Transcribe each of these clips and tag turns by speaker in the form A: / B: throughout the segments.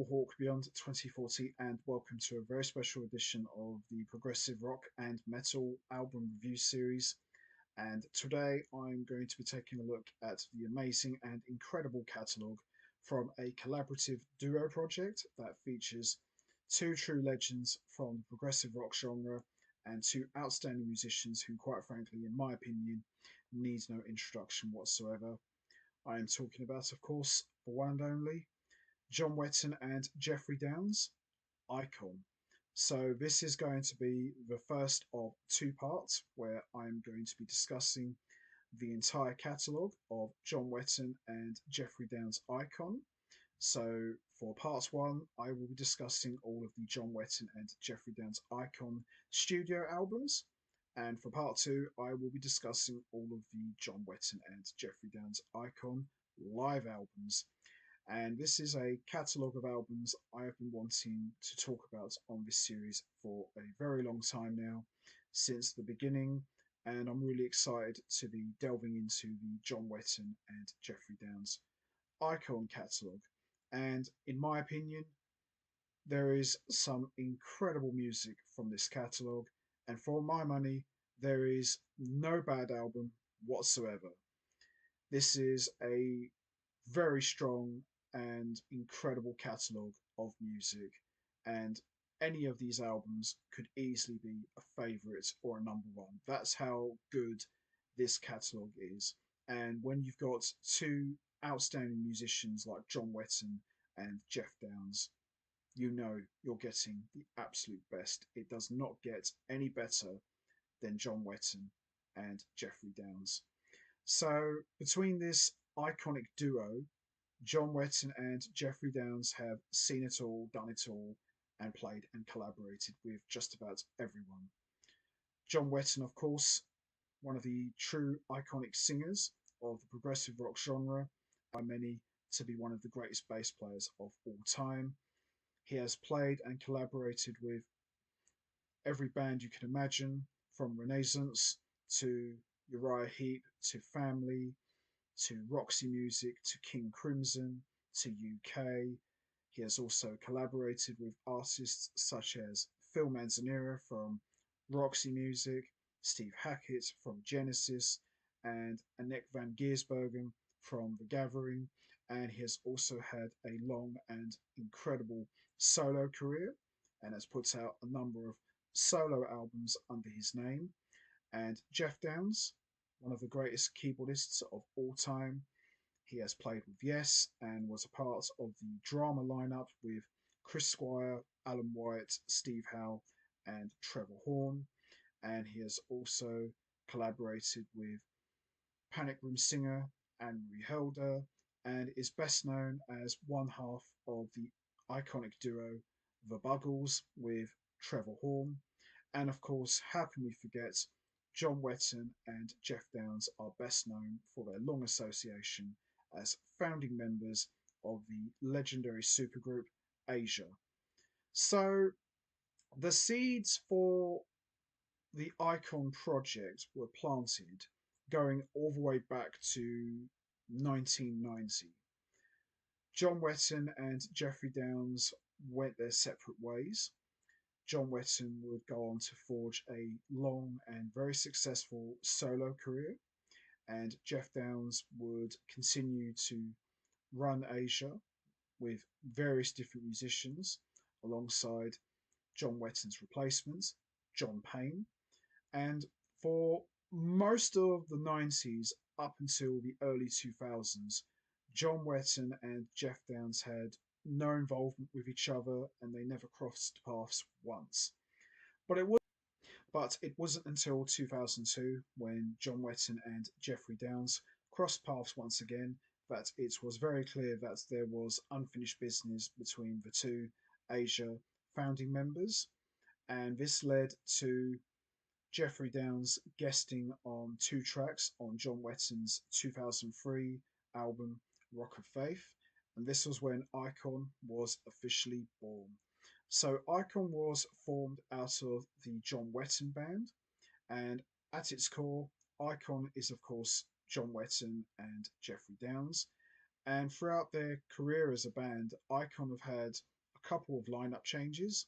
A: Hawk Beyond 2040, and welcome to a very special edition of the Progressive Rock and Metal Album Review Series. And today I'm going to be taking a look at the amazing and incredible catalogue from a collaborative duo project that features two true legends from the progressive rock genre and two outstanding musicians who, quite frankly, in my opinion, needs no introduction whatsoever. I am talking about, of course, the one and only John Wetton and Geoffrey Downes, Icon. So this is going to be the first of two parts where I'm going to be discussing the entire catalogue of John Wetton and Geoffrey Downes Icon. So for part one, I will be discussing all of the John Wetton and Geoffrey Downes Icon studio albums. And for part two, I will be discussing all of the John Wetton and Geoffrey Downes Icon live albums. And this is a catalogue of albums I have been wanting to talk about on this series for a very long time now, since the beginning. And I'm really excited to be delving into the John Wetton and Geoffrey Downes Icon catalogue. And in my opinion, there is some incredible music from this catalogue. And for my money, there is no bad album whatsoever. This is a very strong and incredible catalogue of music, and any of these albums could easily be a favourite or a number one. That's how good this catalogue is. And when you've got two outstanding musicians like John Wetton and Geoff Downes, you know you're getting the absolute best. It does not get any better than John Wetton and Geoffrey Downes. So between this iconic duo, John Wetton and Geoffrey Downes have seen it all, done it all, and played and collaborated with just about everyone. John Wetton, of course, one of the true iconic singers of the progressive rock genre, by many to be one of the greatest bass players of all time. He has played and collaborated with every band you can imagine, from Renaissance to Uriah Heep to Family to Roxy Music to King Crimson to UK. He has also collaborated with artists such as Phil Manzanera from Roxy Music, Steve Hackett from Genesis, and Anneke Van Giersbergen from The Gathering. And he has also had a long and incredible solo career and has put out a number of solo albums under his name. And Geoff Downes, one of the greatest keyboardists of all time. He has played with Yes and was a part of the drama lineup with Chris Squire, Alan White, Steve Howe, and Trevor Horn. And he has also collaborated with Panic Room singer Anne-Marie Helder and is best known as one half of the iconic duo The Buggles with Trevor Horn. And of course, how can we forget John Wetton and Geoff Downes are best known for their long association as founding members of the legendary supergroup Asia. So the seeds for the Icon project were planted going all the way back to 1990. John Wetton and Geoffrey Downes went their separate ways. John Wetton would go on to forge a long and very successful solo career, and Geoff Downes would continue to run Asia with various different musicians alongside John Wetton's replacement, John Payne. And for most of the 90s up until the early 2000s, John Wetton and Geoff Downes had no involvement with each other and they never crossed paths once. But it wasn't until 2002 when John Wetton and Geoffrey Downes crossed paths once again that it was very clear that there was unfinished business between the two Asia founding members. And this led to Geoffrey Downes guesting on two tracks on John Wetton's 2003 album Rock of Faith. And this was when Icon was officially born. So Icon was formed out of the John Wetton band, and at its core, Icon is of course John Wetton and Geoffrey Downes. And throughout their career as a band, Icon have had couple of lineup changes.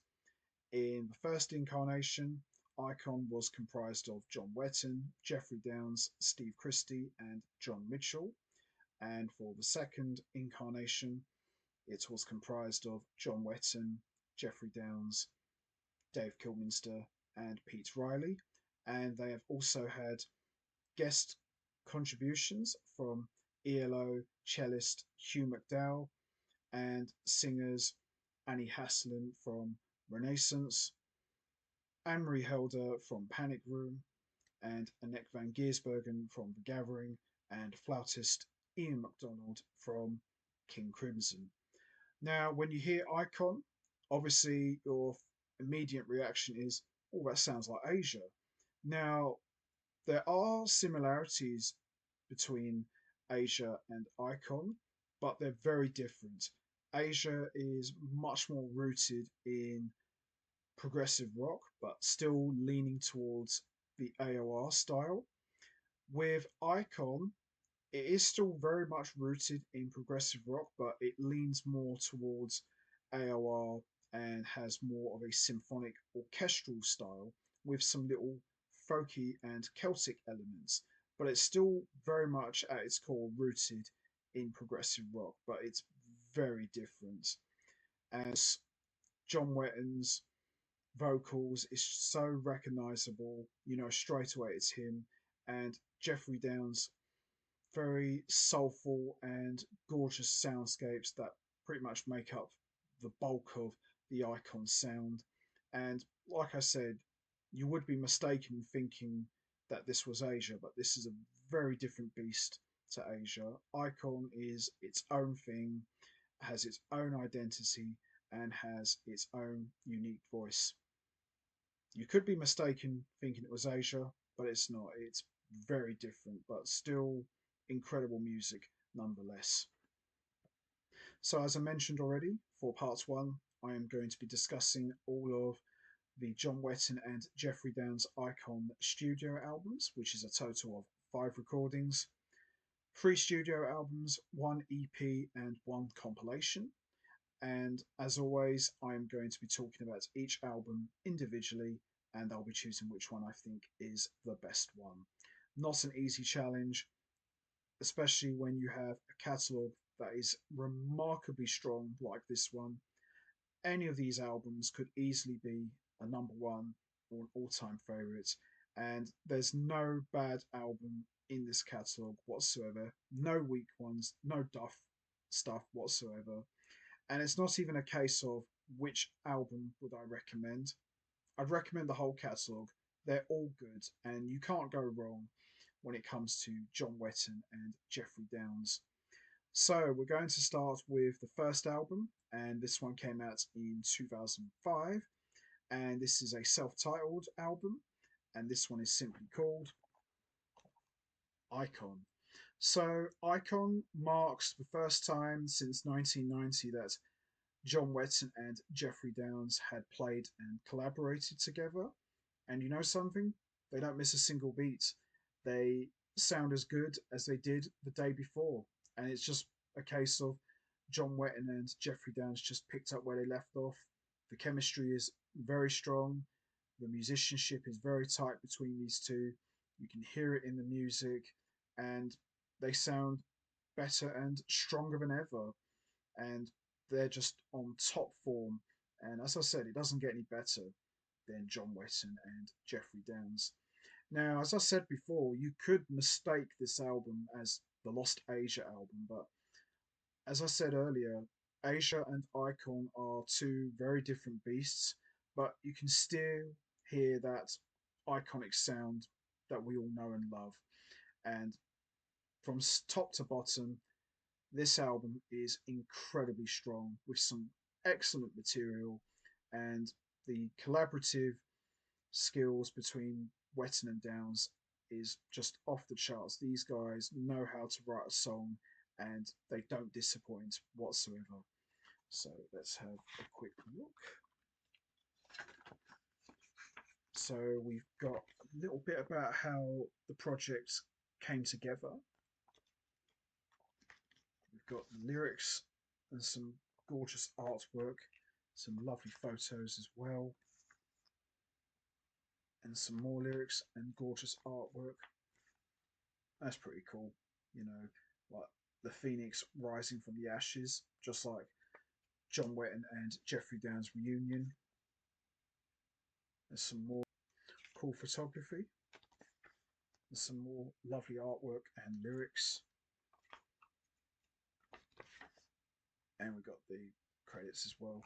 A: In the first incarnation, Icon was comprised of John Wetton, Geoffrey Downes, Steve Christie, and John Mitchell. And for the second incarnation, it was comprised of John Wetton, Geoffrey Downes, Dave Kilminster, and Pete Riley. And they have also had guest contributions from ELO cellist Hugh McDowell and singers Annie Haslam from Renaissance, Anne-Marie Helder from Panic Room, and Anneke Van Giersbergen from The Gathering, and flautist Ian MacDonald from King Crimson. Now, when you hear Icon, obviously your immediate reaction is, oh, that sounds like Asia. Now, there are similarities between Asia and Icon, but they're very different. Asia is much more rooted in progressive rock, but still leaning towards the AOR style. With Icon, it is still very much rooted in progressive rock, but it leans more towards AOR and has more of a symphonic orchestral style with some little folky and Celtic elements. But it's still very much at its core rooted in progressive rock, but it's very different. As John Wetton's vocals is so recognizable, you know, straight away it's him, and Geoffrey Downes very soulful and gorgeous soundscapes that pretty much make up the bulk of the Icon sound. And like I said, you would be mistaken thinking that this was Asia, but this is a very different beast to Asia. Icon is its own thing, has its own identity, and has its own unique voice. You could be mistaken thinking it was Asia, but it's not. It's very different, but still incredible music nonetheless. So, as I mentioned already, for part one, I am going to be discussing all of the John Wetton and Geoffrey Downes Icon studio albums, which is a total of 5 recordings, 3 studio albums, 1 EP, and 1 compilation. And as always, I'm going to be talking about each album individually, and I'll be choosing which one I think is the best one. Not an easy challenge, especially when you have a catalogue that is remarkably strong like this one. Any of these albums could easily be a number one or an all-time favourite, and there's no bad album in this catalogue whatsoever. No weak ones, no duff stuff whatsoever. And it's not even a case of which album would I recommend. I'd recommend the whole catalogue. They're all good, and you can't go wrong when it comes to John Wetton and Geoffrey Downes. So we're going to start with the first album, and this one came out in 2005, and this is a self-titled album, and this one is simply called Icon. So Icon marks the first time since 1990 that John Wetton and Geoffrey Downes had played and collaborated together. And you know something? They don't miss a single beat. They sound as good as they did the day before. And it's just a case of John Wetton and Geoffrey Downes just picked up where they left off. The chemistry is very strong. The musicianship is very tight between these two. You can hear it in the music, and they sound better and stronger than ever. And they're just on top form. And as I said, it doesn't get any better than John Wetton and Geoffrey Downes. Now, as I said before, you could mistake this album as the Lost Asia album, but as I said earlier, Asia and Icon are two very different beasts, but you can still hear that iconic sound that we all know and love. And from top to bottom, this album is incredibly strong with some excellent material, and the collaborative skills between Wetton and Downes is just off the charts. These guys know how to write a song, and they don't disappoint whatsoever. So let's have a quick look. So we've got a little bit about how the project came together. We've got the lyrics and some gorgeous artwork Some lovely photos as well, and some more lyrics and gorgeous artwork. That's pretty cool. You know, like the phoenix rising from the ashes, just like John Wetton and Geoffrey Downes reunion. There's some more cool photography. There's some more lovely artwork and lyrics. And we've got the credits as well.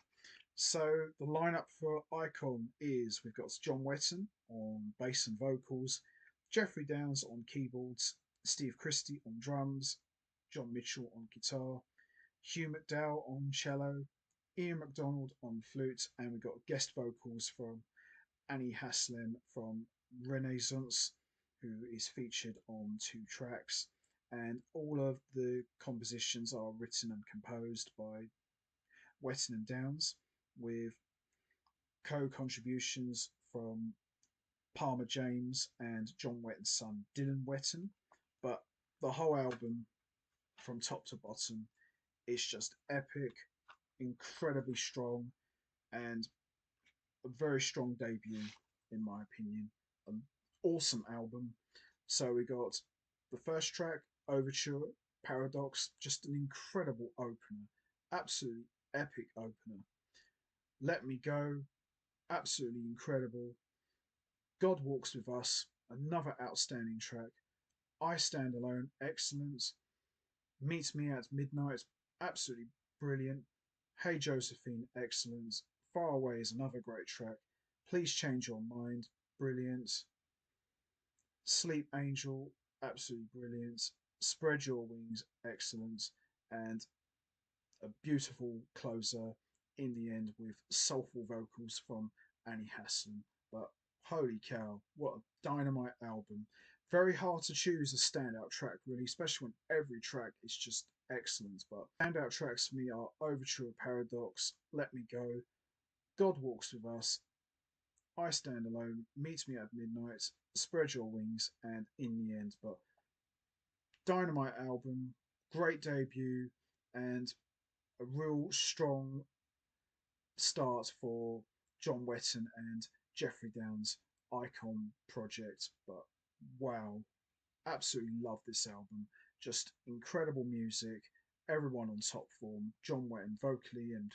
A: So the lineup for Icon is we've got John Wetton on bass and vocals, Geoffrey Downes on keyboards, Steve Christie on drums, John Mitchell on guitar, Hugh McDowell on cello, Ian MacDonald on flute, and we've got guest vocals from Annie Haslam from Renaissance, who is featured on 2 tracks. And all of the compositions are written and composed by Wetton Downes, with co-contributions from Palmer James and John Wetton's son Dylan Wetton. But the whole album, from top to bottom, is just epic, incredibly strong, and a very strong debut, in my opinion. An awesome album. So we got the first track, Overture, Paradox, just an incredible opener, absolutely epic opener. Let Me Go, absolutely incredible. God Walks With Us, another outstanding track. I Stand Alone, excellent. Meet Me at Midnight, absolutely brilliant. Hey Josephine, excellent. Far Away is another great track. Please Change Your Mind, brilliant. Sleep Angel, absolutely brilliant. Spread Your Wings, excellent. And a beautiful closer in the end with soulful vocals from Annie Haslam. But holy cow, what a dynamite album. Very hard to choose a standout track, really, especially when every track is just excellent. But standout tracks for me are Overture, Paradox, Let Me Go, God Walks With Us, I Stand Alone, Meet Me at Midnight, Spread Your Wings, and In the End. But dynamite album, great debut, and a real strong start for John Wetton and Geoffrey Downes' Icon project. But wow, absolutely love this album. Just incredible music, everyone on top form. John Wetton vocally and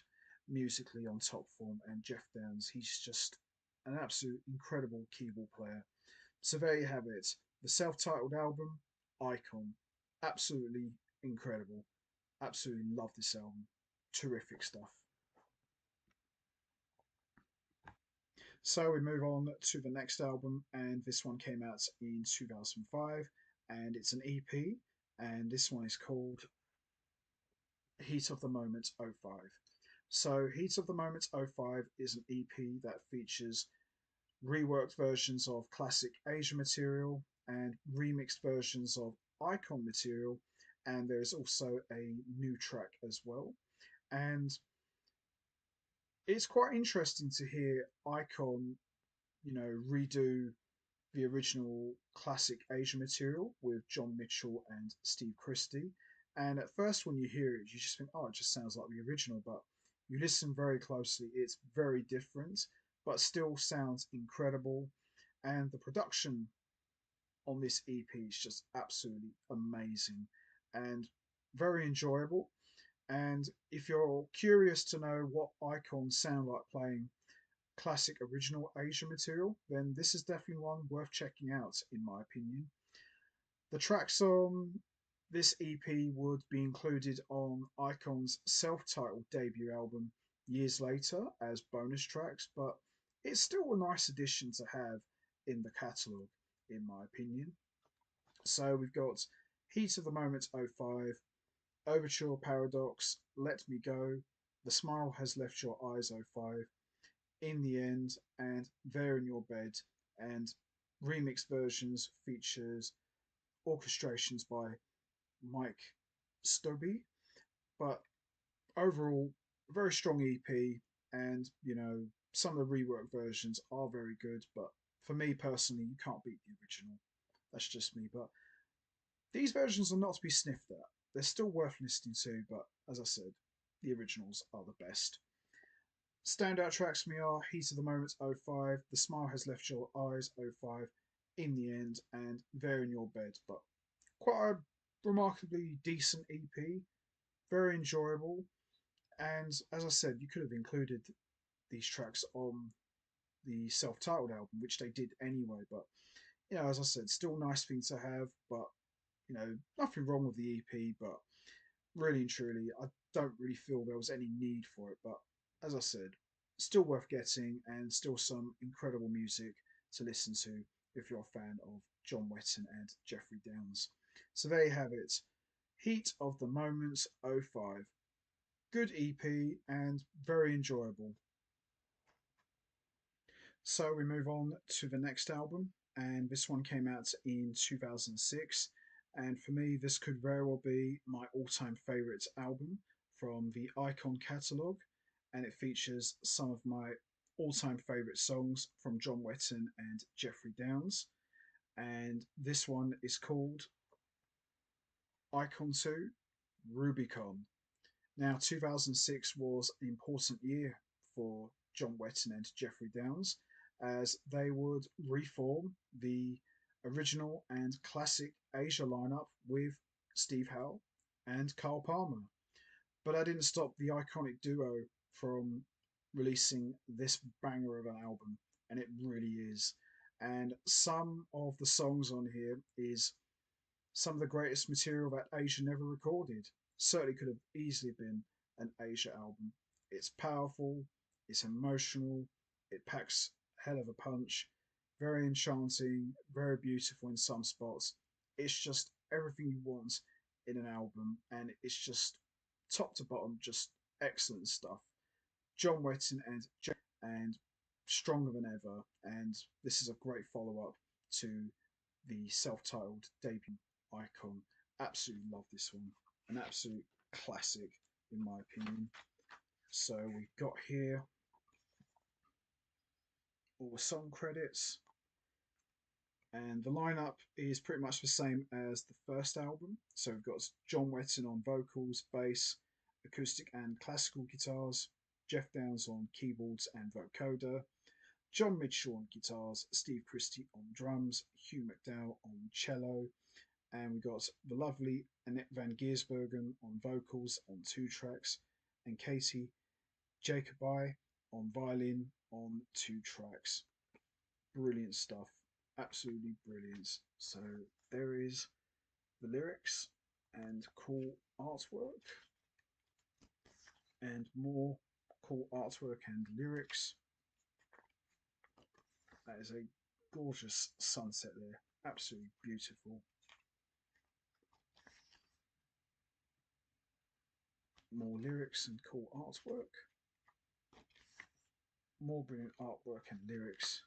A: musically on top form, and Geoff Downes, he's just an absolute incredible keyboard player. So there you have it, the self-titled album, Icon. Absolutely incredible. Absolutely love this album. Terrific stuff. So we move on to the next album, and this one came out in 2005, and it's an EP, and this one is called Heat of the Moment '05. So Heat of the Moment '05 is an EP that features reworked versions of classic Asia material and remixed versions of Icon material, and there's also a new track as well. And it's quite interesting to hear Icon, redo the original classic Asia material with John Mitchell and Steve Christie. And at first, when you hear it, you just think, oh, it just sounds like the original. But you listen very closely, it's very different, but still sounds incredible. And the production on this EP is just absolutely amazing and very enjoyable. And if you're curious to know what icons sound like playing classic original Asia material, then this is definitely one worth checking out, in my opinion. The tracks on this EP would be included on Icon's self-titled debut album years later as bonus tracks, but it's still a nice addition to have in the catalogue, in my opinion. So we've got Heat of the Moment '05, Overture, Paradox, Let Me Go, The Smile Has Left Your Eyes '05, In the End, and There in Your Bed. And remixed versions features orchestrations by Mike Stobbe. But overall, a very strong EP, and some of the rework versions are very good. But for me personally, you can't beat the original. That's just me. But these versions are not to be sniffed at. They're still worth listening to, but as I said, the originals are the best. Standout tracks for me are Heat of the Moment 05, The Smile Has Left Your Eyes 05, In the End, and There in Your Bed. But quite a remarkably decent EP, very enjoyable. And as I said, you could have included these tracks on the self-titled album, which they did anyway. But as I said, still a nice thing to have. But nothing wrong with the EP. But really and truly, I don't really feel there was any need for it. But as I said, still worth getting and still some incredible music to listen to if you're a fan of John Wetton and Geoffrey Downes. So there you have it. Heat of the Moment 05. Good EP and very enjoyable. So we move on to the next album, and this one came out in 2006. And for me, this could very well be my all time favourite album from the Icon catalogue, and it features some of my all time favourite songs from John Wetton and Geoffrey Downes. And this one is called Icon 2 Rubicon. Now, 2006 was an important year for John Wetton and Geoffrey Downes as they would reform the original and classic Asia lineup with Steve Howe and Carl Palmer. But that didn't stop the iconic duo from releasing this banger of an album, and it really is. And some of the songs on here is some of the greatest material that Asia never recorded. Certainly could have easily been an Asia album. It's powerful, it's emotional, it packs hell of a punch, very enchanting, very beautiful in some spots. It's just everything you want in an album, and it's just top to bottom, just excellent stuff. John Wetton and stronger than ever, and this is a great follow up to the self-titled debut Icon. Absolutely love this one. An absolute classic, in my opinion. So we've got here all the song credits, and the lineup is pretty much the same as the first album. So we've got John Wetton on vocals, bass, acoustic and classical guitars, Geoff Downes on keyboards and vocoder, John Mitchell on guitars, Steve Christie on drums, Hugh McDowell on cello, and we got the lovely Anneke Van Giersbergen on vocals on 2 tracks, and Katie Jacobi on violin on 2 tracks. Brilliant stuff, absolutely brilliant. So there is the lyrics and cool artwork, and more cool artwork and lyrics. That is a gorgeous sunset there, absolutely beautiful. More lyrics and cool artwork, more brilliant artwork and lyrics,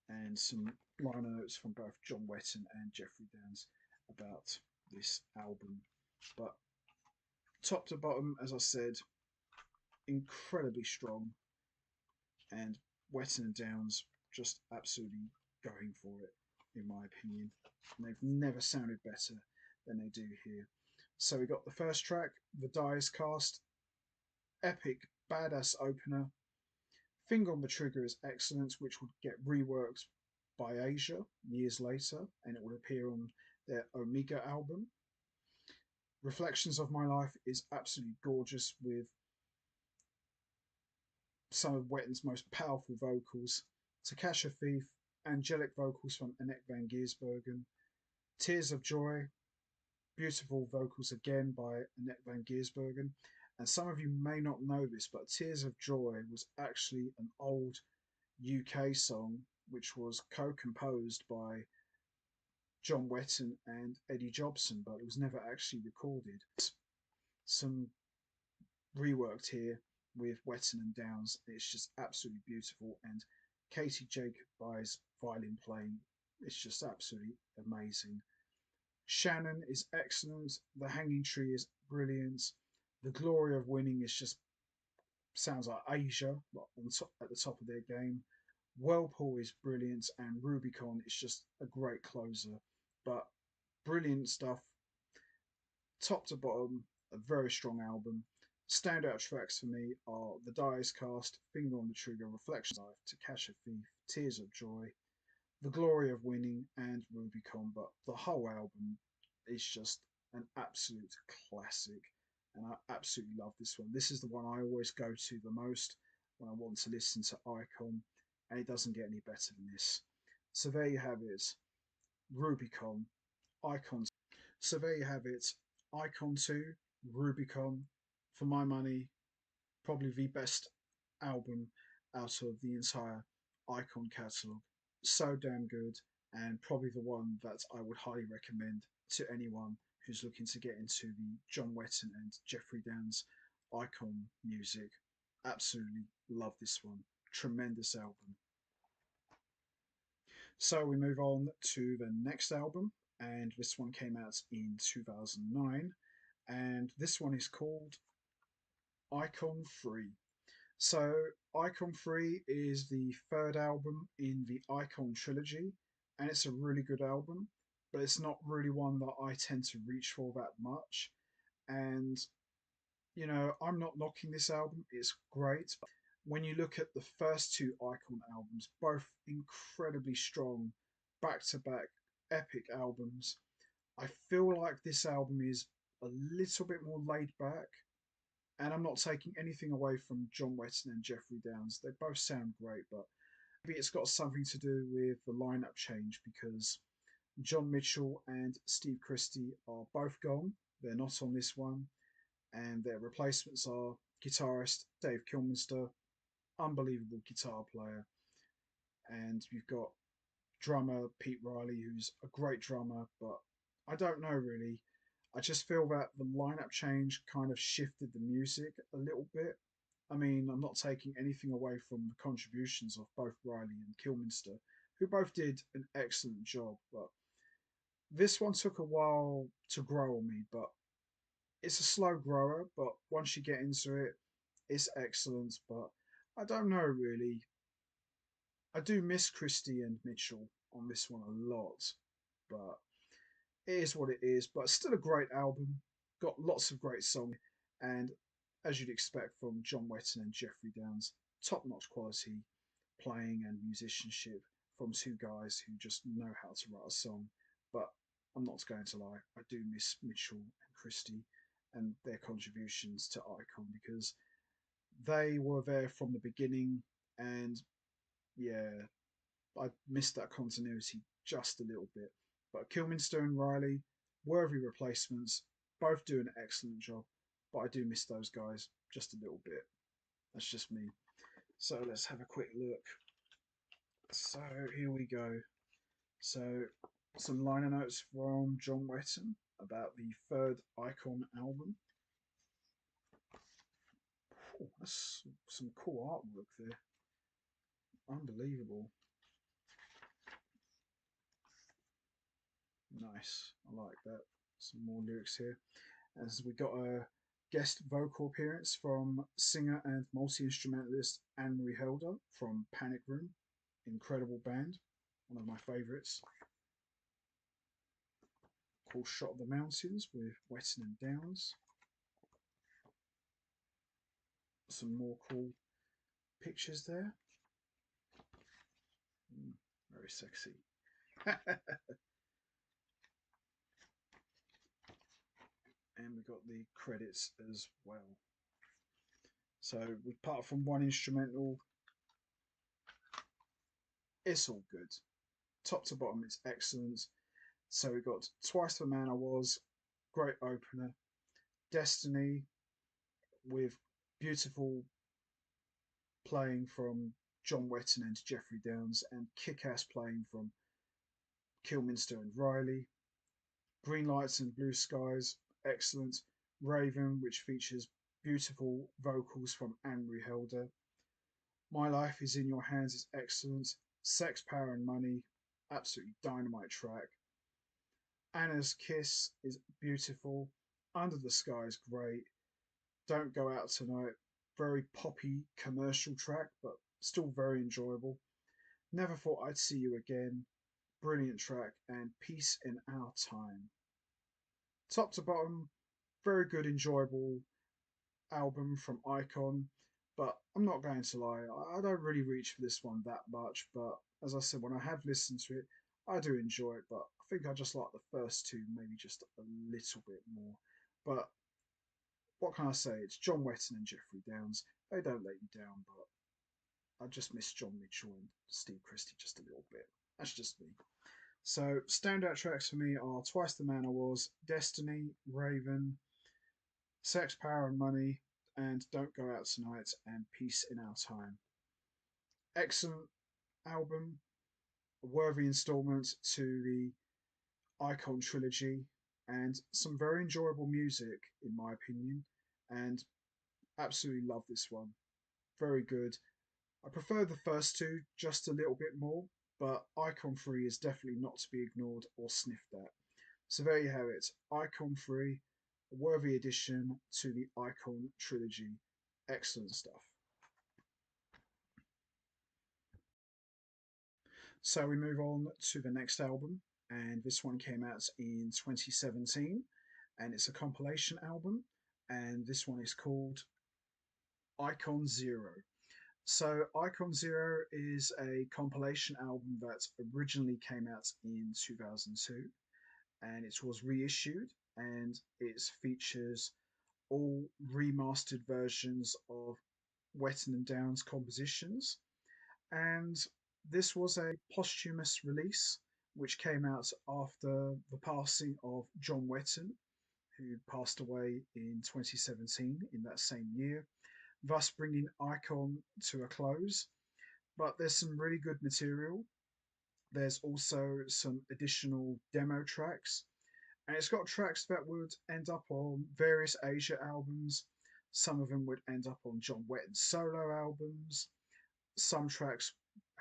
A: and some liner notes from both John Wetton and Geoffrey Downes about this album. But top to bottom, as I said, incredibly strong, and Wetton and Downes just absolutely going for it, in my opinion. And they've never sounded better than they do here. So we got the first track, The Die Is Cast, epic, badass opener. Finger on the Trigger is excellent, which would get reworked by Asia years later, and it would appear on their Omega album. Reflections of My Life is absolutely gorgeous with some of Wetton's most powerful vocals. To Catch a Thief, angelic vocals from Anneke Van Giersbergen. Tears of Joy, beautiful vocals again by Anneke Van Giersbergen. And some of you may not know this, but Tears of Joy was actually an old UK song which was co-composed by John Wetton and Eddie Jobson, but it was never actually recorded. Some reworked here with Wetton and Downes. It's just absolutely beautiful, and Katie Jacobi's violin playing, it's just absolutely amazing. Shannon is excellent. The Hanging Tree is brilliant. The Glory of Winning is just sounds like Asia on top, at the top of their game. Whirlpool is brilliant, and Rubicon is just a great closer. But brilliant stuff, top to bottom, a very strong album. Standout tracks for me are The Dice Cast, Finger on the Trigger, Reflections of Life, To Catch a Thief, Tears of Joy, The Glory of Winning, and Rubicon. But the whole album is just an absolute classic, and I absolutely love this one. This is the one I always go to the most when I want to listen to Icon, and it doesn't get any better than this. So there you have it, Rubicon, Icon. So there you have it, Icon 2, Rubicon. For my money, probably the best album out of the entire Icon catalogue. So damn good, and probably the one that I would highly recommend to anyone who's looking to get into the John Wetton and Geoffrey Downes Icon music. Absolutely love this one. Tremendous album. So we move on to the next album, and this one came out in 2009, and this one is called Icon 3. So, Icon 3 is the third album in the Icon trilogy, and it's a really good album, but it's not really one that I tend to reach for that much. And, I'm not knocking this album, it's great. But when you look at the first two Icon albums, both incredibly strong, back to back, epic albums, I feel like this album is a little bit more laid back, and I'm not taking anything away from John Wetton and Geoffrey Downes. They both sound great, but maybe it's got something to do with the lineup change because John Mitchell and Steve Christie are both gone. They're not on this one, and their replacements are guitarist Dave Kilminster, unbelievable guitar player, and you've got drummer Pete Riley, who's a great drummer, but I don't know really. I just feel that the lineup change kind of shifted the music a little bit. I mean, I'm not taking anything away from the contributions of both Riley and Kilminster, who both did an excellent job, but this one took a while to grow on me, but it's a slow grower, but once you get into it, it's excellent, but I don't know really. I do miss Christie and Mitchell on this one a lot, but it is what it is, but still a great album. Got lots of great songs, and as you'd expect from John Wetton and Geoffrey Downes, top-notch quality playing and musicianship from two guys who just know how to write a song. But I'm not going to lie, I do miss Mitchell and Christie and their contributions to Icon because they were there from the beginning, and yeah, I missed that continuity just a little bit. But Kilminster and Riley, worthy replacements, both do an excellent job. But I do miss those guys just a little bit. That's just me. So let's have a quick look. So here we go. So some liner notes from John Wetton about the third Icon album. Oh, that's some cool artwork there. Unbelievable. Nice. I like that. Some more lyrics here. As we got a guest vocal appearance from singer and multi-instrumentalist Anne-Marie Helder from Panic Room. Incredible band. One of my favourites. Cool shot of the mountains with Wetton and Downes. Some more cool pictures there. Very sexy. And we got the credits as well. So apart from one instrumental, it's all good. Top to bottom, it's excellent. So we got Twice the Man I Was, great opener. Destiny with beautiful playing from John Wetton and Geoffrey Downes, and kick-ass playing from Kilminster and Riley. Green Lights and Blue Skies, excellent. Raven, which features beautiful vocals from Anne-Marie Helder. My Life is in Your Hands is excellent. Sex, Power and Money, absolutely dynamite track. Anna's Kiss is beautiful. Under the Sky is great. Don't Go Out Tonight, very poppy commercial track, but still very enjoyable. Never Thought I'd See You Again, brilliant track. And Peace in Our Time. Top to bottom, very good, enjoyable album from Icon, but I'm not going to lie, I don't really reach for this one that much. But as I said, when I have listened to it, I do enjoy it. But I think I just like the first two, maybe just a little bit more. But what can I say? It's John Wetton and Geoffrey Downes. They don't let you down, but I just miss John Mitchell and Steve Christie just a little bit. That's just me. So standout tracks for me are Twice the Man I Was, Destiny, Raven, Sex, Power and Money, and Don't Go Out Tonight and Peace in Our Time. Excellent album, a worthy instalment to the Icon trilogy, and some very enjoyable music in my opinion, and absolutely love this one. Very good. I prefer the first two just a little bit more, but Icon 3 is definitely not to be ignored or sniffed at. So there you have it, Icon 3, a worthy addition to the Icon trilogy. Excellent stuff. So we move on to the next album, and this one came out in 2017, and it's a compilation album, and this one is called Icon Zero. So Icon Zero is a compilation album that originally came out in 2002, and it was reissued, and it features all remastered versions of Wetton Downes compositions. And this was a posthumous release which came out after the passing of John Wetton, who passed away in 2017 in that same year, thus bringing Icon to a close. But there's some really good material. There's also some additional demo tracks, and it's got tracks that would end up on various Asia albums. Some of them would end up on John Wetton's solo albums. Some tracks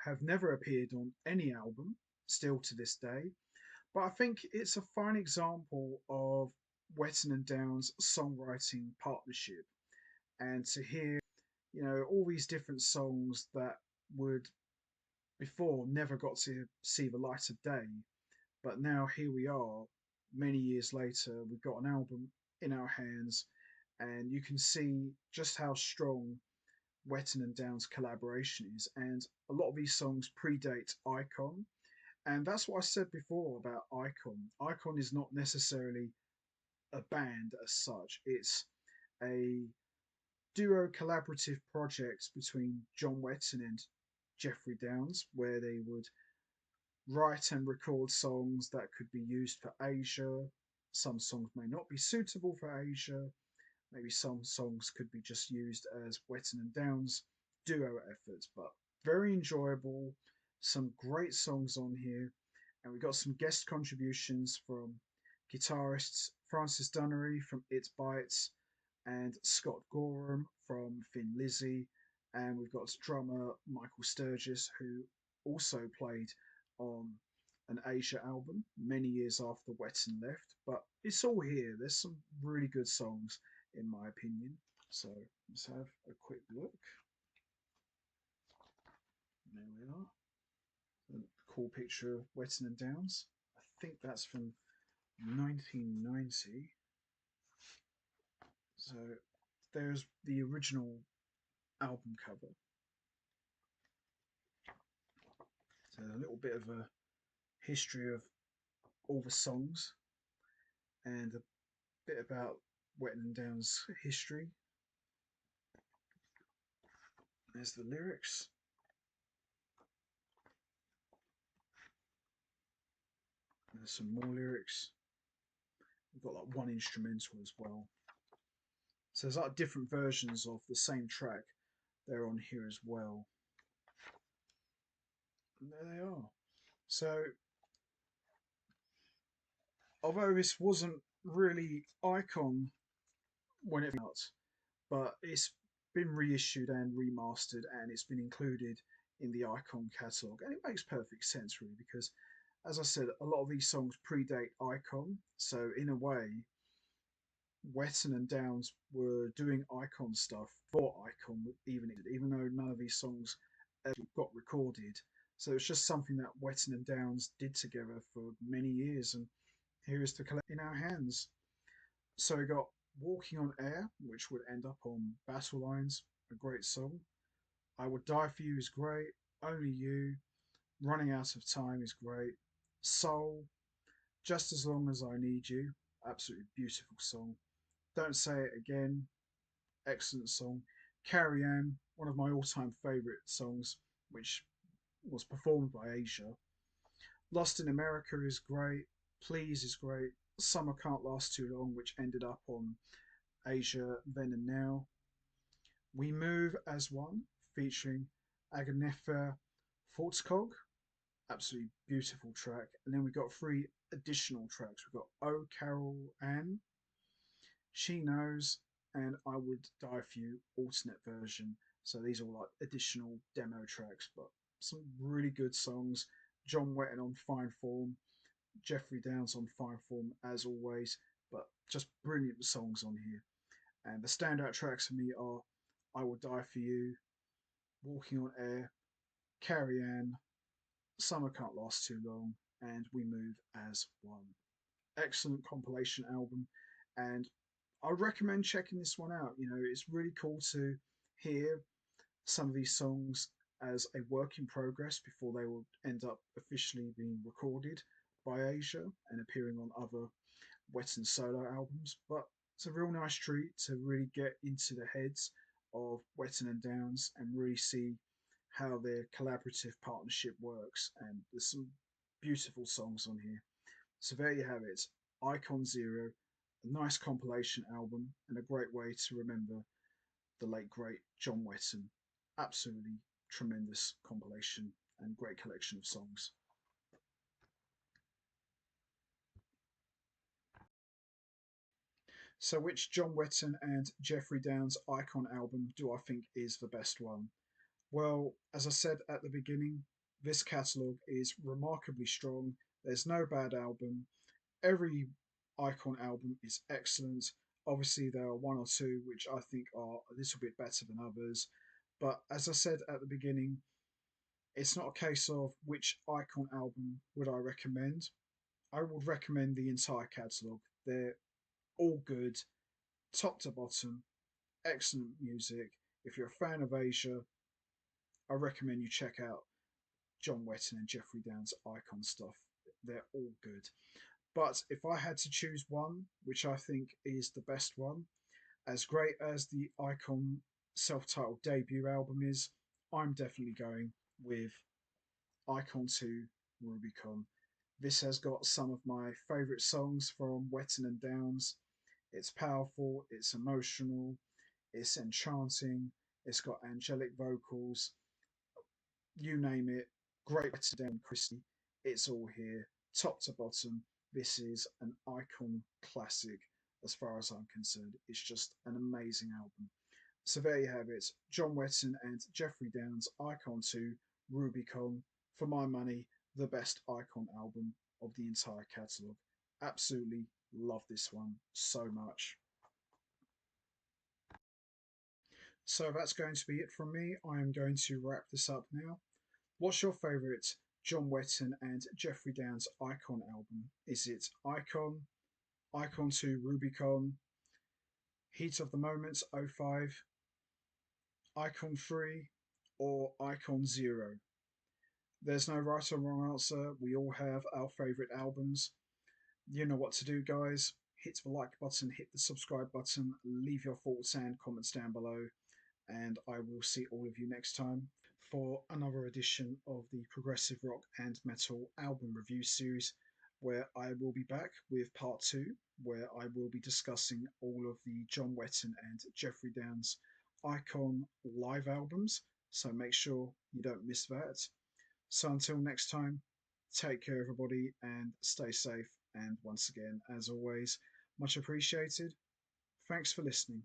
A: have never appeared on any album, still to this day. But I think it's a fine example of Wetton and Downes' songwriting partnership. And to hear, all these different songs that would before never got to see the light of day, but now here we are, many years later, we've got an album in our hands, and you can see just how strong Wetton and Downes collaboration is. And a lot of these songs predate Icon. And that's what I said before about Icon. Icon is not necessarily a band as such, it's a duo collaborative project between John Wetton and Geoffrey Downes, where they would write and record songs that could be used for Asia. Some songs may not be suitable for Asia. Maybe some songs could be just used as Wetton and Downes duo efforts, but very enjoyable. Some great songs on here, and we got some guest contributions from guitarists Francis Dunnery from It Bites and Scott Gorham from Thin Lizzy, and we've got drummer Michael Sturgis who also played on an Asia album many years after Wetton left. But it's all here. There's some really good songs in my opinion. So let's have a quick look. There we are. A cool picture of Wetton and Downes. I think that's from 1990. So there's the original album cover. So a little bit of a history of all the songs and a bit about Wetton and Downes' history. There's the lyrics. There's some more lyrics. We've got like one instrumental as well. So there's like different versions of the same track. They're on here as well. And there they are. So although this wasn't really Icon when it came out, but it's been reissued and remastered, and it's been included in the Icon catalogue, and it makes perfect sense really, because as I said, a lot of these songs predate Icon, so in a way Wetton and Downes were doing Icon stuff for Icon, even though none of these songs ever got recorded. So it's just something that Wetton and Downes did together for many years, and here is the collection in our hands. So we got Walking on Air, which would end up on Battle Lines, a great song. I Would Die For You is great. Only You, Running Out of Time is great. Soul, Just As Long As I Need You, absolutely beautiful song. Don't Say It Again, excellent song. Carry On, one of my all time favourite songs, which was performed by Asia. Lost in America is great. Please is great. Summer Can't Last Too Long, which ended up on Asia Then and Now. We Move as One, featuring Agnefa Fortskog, absolutely beautiful track. And then we got three additional tracks. We've got Oh Carol Ann, She Knows, and I Would Die For You, alternate version. So these are all like additional demo tracks, but some really good songs. John Wetton on fine form, Geoffrey Downes on fine form as always, but just brilliant songs on here. And the standout tracks for me are I Will Die For You, Walking on Air, Carry On, Summer Can't Last Too Long, and We Move as One. Excellent compilation album, and I would recommend checking this one out. You know, it's really cool to hear some of these songs as a work in progress before they will end up officially being recorded by Asia and appearing on other Wetton solo albums. But it's a real nice treat to really get into the heads of Wetton and Downes and really see how their collaborative partnership works. And there's some beautiful songs on here. So there you have it, Icon Zero, a nice compilation album and a great way to remember the late great John Wetton. Absolutely tremendous compilation and great collection of songs. So, which John Wetton and Geoffrey Downes Icon album do I think is the best one? Well, as I said at the beginning, this catalogue is remarkably strong. There's no bad album. Every Icon album is excellent. Obviously, there are one or two which I think are a little bit better than others. But as I said at the beginning, it's not a case of which Icon album would I recommend. I would recommend the entire catalogue. They're all good, top to bottom, excellent music. If you're a fan of Asia, I recommend you check out John Wetton and Geoffrey Downes Icon stuff. They're all good. But if I had to choose one, which I think is the best one, as great as the Icon self titled debut album is, I'm definitely going with Icon 2 Rubicon. This has got some of my favourite songs from Wetton and Downes. It's powerful, it's emotional, it's enchanting, it's got angelic vocals, you name it. Great Wetton Down Christie, it's all here, top to bottom. This is an Icon classic as far as I'm concerned. It's just an amazing album. So there you have it, John Wetton and Geoffrey Downes Icon 2 Rubicon. For my money, the best Icon album of the entire catalogue. Absolutely love this one so much. So that's going to be it from me. I am going to wrap this up now. What's your favourite John Wetton and Geoffrey Downes Icon album? Is it Icon, Icon 2 Rubicon, Heat of the Moments '05, Icon 3, or Icon 0? There's no right or wrong answer. We all have our favourite albums. You know what to do, guys. Hit the like button, hit the subscribe button, leave your thoughts and comments down below, and I will see all of you next time for another edition of the Progressive Rock and Metal album review series, where I will be back with part two, where I will be discussing all of the John Wetton and Geoffrey Downes Icon live albums. So make sure you don't miss that. So until next time, take care, everybody, and stay safe. And once again, as always, much appreciated. Thanks for listening.